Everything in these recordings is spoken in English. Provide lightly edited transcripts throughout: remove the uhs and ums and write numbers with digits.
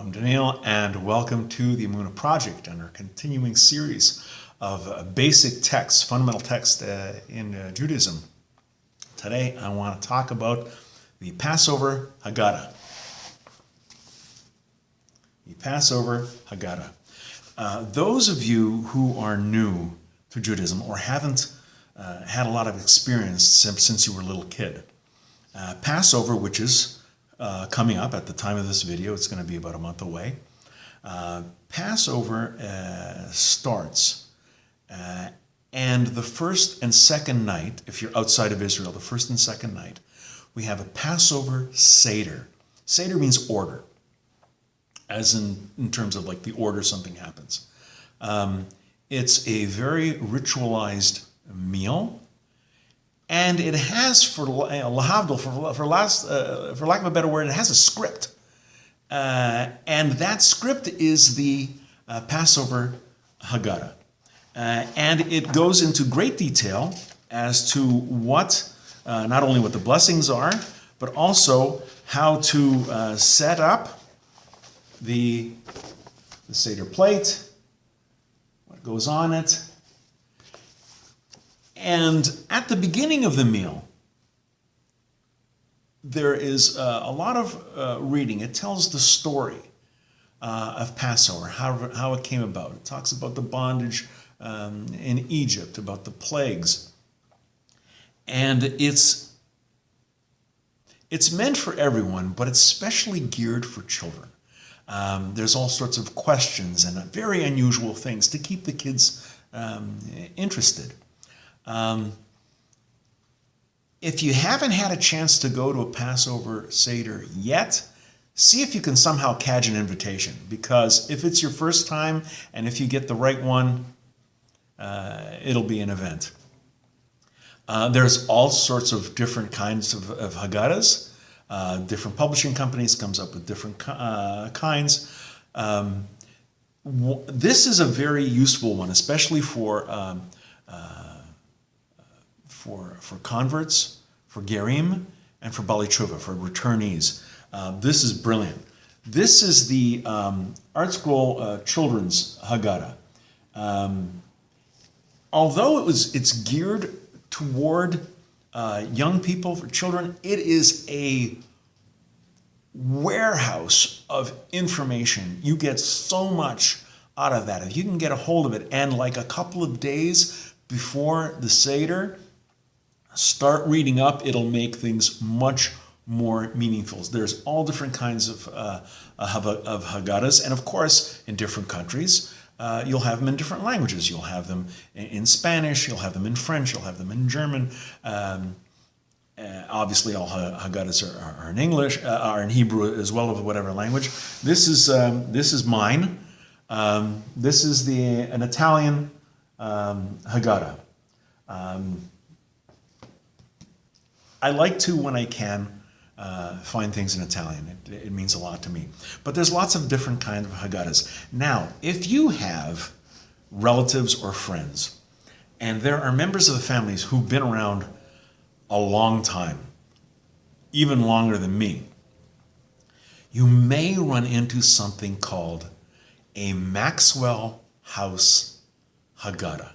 I'm Daniel, and welcome to the Emunah Project and our continuing series of basic texts, fundamental texts in Judaism. Today, I want to talk about the Passover Haggadah. The Passover Haggadah. Those of you who are new to Judaism or haven't had a lot of experience since you were a little kid, Passover, which is coming up at the time of this video, it's going to be about a month away. Passover starts, and the first and second night, if you're outside of Israel, the first and second night, we have a Passover Seder. Seder means order, as in terms of like the order something happens. It's a very ritualized meal. And it has, for lahavdil, for lack of a better word, it has a script. And that script is the Passover Haggadah. And it goes into great detail as to what, not only what the blessings are, but also how to set up the Seder plate, what goes on it. And at the beginning of the meal, there is a lot of reading. It tells the story of Passover, how it came about. It talks about the bondage in Egypt, about the plagues. And it's meant for everyone, but it's specially geared for children. There's all sorts of questions and very unusual things to keep the kids interested. If you haven't had a chance to go to a Passover Seder yet, see if you can somehow catch an invitation, because if it's your first time and if you get the right one, it'll be an event. There's all sorts of different kinds of Haggadahs. Different publishing companies comes up with different kinds. This is a very useful one, especially for converts, for Gerim, and for Baalei Tshuva, for returnees. This is brilliant. This is the Art Scroll Children's Haggadah. Although it's geared toward young people, for children, it is a warehouse of information. You get so much out of that. If you can get a hold of it, and like a couple of days before the Seder, start reading up, it'll make things much more meaningful. There's all different kinds of Haggadahs, and of course, in different countries, you'll have them in different languages. You'll have them in Spanish, you'll have them in French, you'll have them in German. Obviously, all Haggadahs are in English, are in Hebrew as well, of whatever language. This is mine. This is an Italian Haggadah. I like to, when I can, find things in Italian. It means a lot to me. But there's lots of different kinds of Haggadahs. Now, if you have relatives or friends, and there are members of the families who've been around a long time, even longer than me, you may run into something called a Maxwell House Haggadah.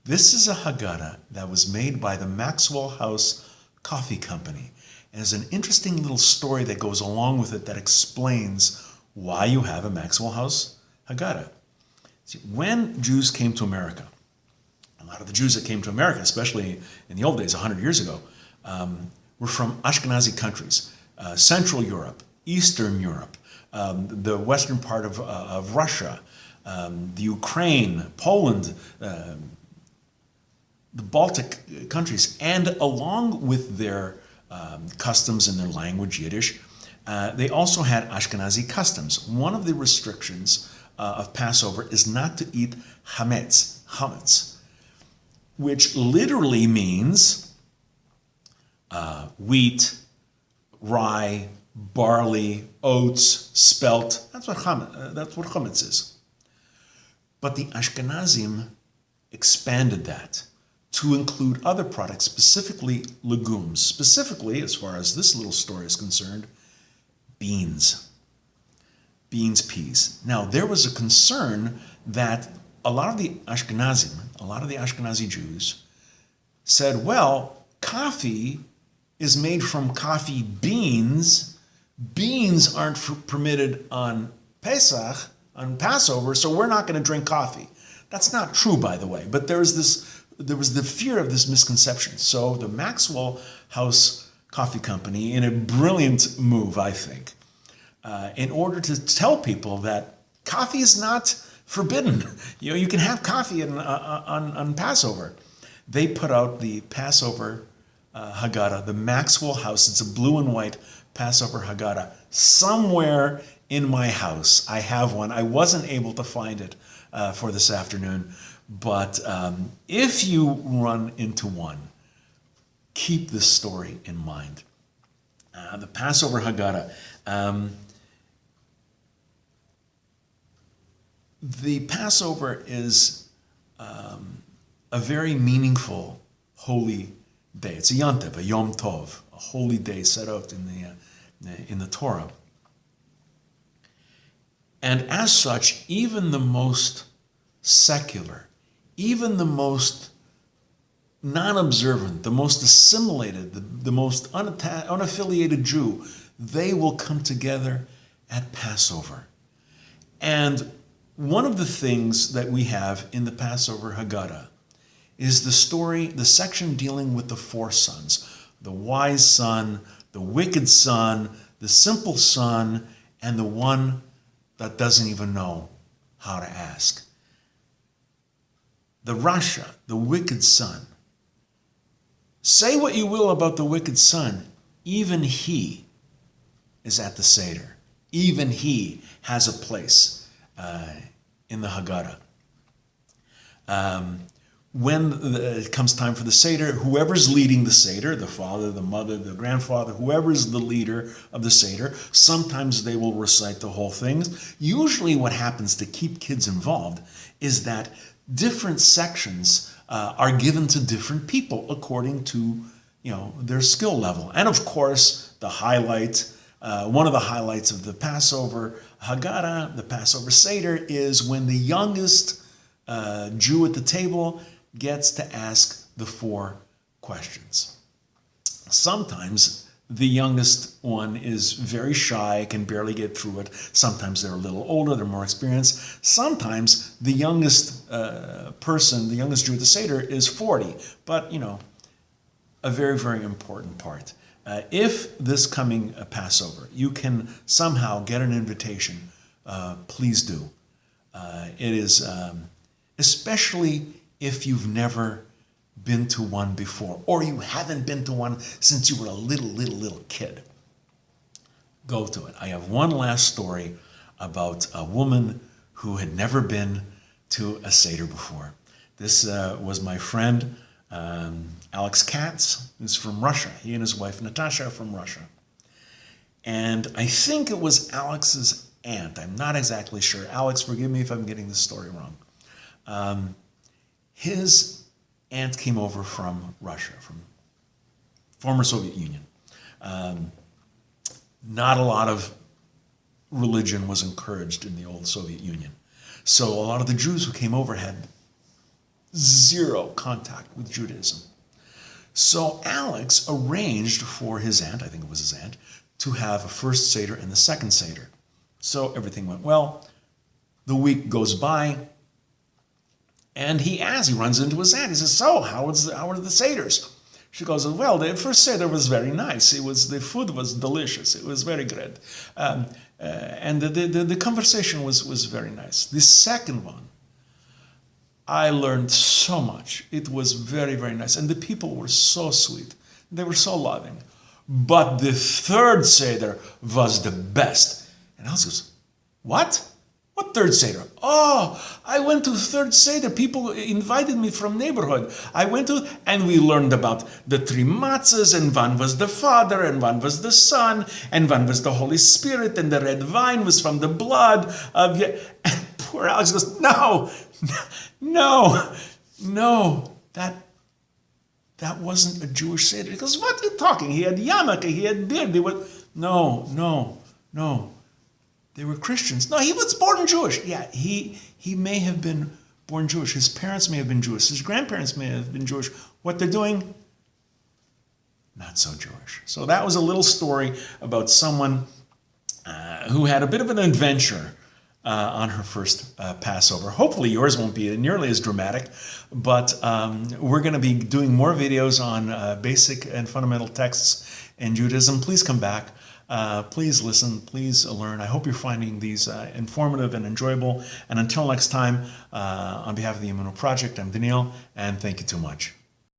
This is a Haggadah that was made by the Maxwell House Coffee Company. And there's an interesting little story that goes along with it that explains why you have a Maxwell House Haggadah. See, when Jews came to America, a lot of the Jews that came to America, especially in the old days, 100 years ago, were from Ashkenazi countries, Central Europe, Eastern Europe, the western part of Russia, the Ukraine, Poland, the Baltic countries, and along with their customs and their language, Yiddish, they also had Ashkenazi customs. One of the restrictions of Passover is not to eat chametz, which literally means wheat, rye, barley, oats, spelt. That's what chametz is. But the Ashkenazim expanded that to include other products, specifically legumes. Specifically, as far as this little story is concerned, beans. beans, peas. Now, there was a concern that a lot of the Ashkenazi Jews said, well, coffee is made from coffee beans. Beans aren't permitted on Pesach, on Passover, so we're not going to drink coffee. That's not true, by the way, but there was the fear of this misconception. So the Maxwell House Coffee Company, in a brilliant move, I think, in order to tell people that coffee is not forbidden. You can have coffee on Passover. They put out the Passover Haggadah, the Maxwell House. It's a blue and white Passover Haggadah. Somewhere in my house, I have one. I wasn't able to find it for this afternoon, but if you run into one, keep this story in mind. The Passover Haggadah. The Passover is a very meaningful, holy day. It's a yontiv, a yom tov, a holy day set out in the Torah. And as such, even the most secular, even the most non-observant, the most assimilated, the most unaffiliated Jew, they will come together at Passover. And one of the things that we have in the Passover Haggadah is the section dealing with the four sons: the wise son, the wicked son, the simple son, and the one that doesn't even know how to ask. The Rasha, the wicked son. Say what you will about the wicked son, even he is at the Seder. Even he has a place in the Haggadah. When it comes time for the Seder, whoever's leading the Seder, the father, the mother, the grandfather, whoever's the leader of the Seder, sometimes they will recite the whole thing. Usually what happens to keep kids involved is that different sections are given to different people according to their skill level. And of course, the highlight, one of the highlights of the Passover Haggadah, the Passover Seder, is when the youngest Jew at the table gets to ask the four questions. Sometimes the youngest one is very shy, can barely get through it. Sometimes they're a little older, they're more experienced. Sometimes the youngest person, the youngest Jew at the Seder, is 40, but a very, very important part. If this coming Passover, you can somehow get an invitation, please do. It is, especially if you've never been to one before, or you haven't been to one since you were a little kid. Go to it. I have one last story about a woman who had never been to a Seder before. This was my friend, Alex Katz, who's from Russia. He and his wife, Natasha, are from Russia. And I think it was Alex's aunt. I'm not exactly sure. Alex, forgive me if I'm getting this story wrong. His aunt came over from Russia, from former Soviet Union. Not a lot of religion was encouraged in the old Soviet Union. So a lot of the Jews who came over had zero contact with Judaism. So Alex arranged for his aunt, I think it was his aunt, to have a first Seder and the second Seder. So everything went well. The week goes by, and he runs into his aunt. He says, so, how are the Seders? She goes, well, the first Seder was very nice. The food was delicious. It was very good. And the conversation was very nice. The second one, I learned so much. It was very, very nice. And the people were so sweet. They were so loving. But the third Seder was the best. And Alex goes, what? What third Seder? Oh, I went to third Seder. People invited me from neighborhood. I went to, and we learned about the three matzahs, and one was the Father, and one was the Son, and one was the Holy Spirit, and the red wine was from the blood of you. And poor Alex goes, no, that wasn't a Jewish Seder. He goes, what are you talking? He had yarmulke, he had beard. No. They were Christians. No, he was born Jewish. Yeah, he may have been born Jewish. His parents may have been Jewish. His grandparents may have been Jewish. What they're doing, not so Jewish. So that was a little story about someone who had a bit of an adventure on her first Passover. Hopefully yours won't be nearly as dramatic, but we're going to be doing more videos on basic and fundamental texts in Judaism. Please come back. Please listen. Please learn. I hope you're finding these informative and enjoyable. And until next time, on behalf of the Emunah Project, I'm Daniel, and thank you too much.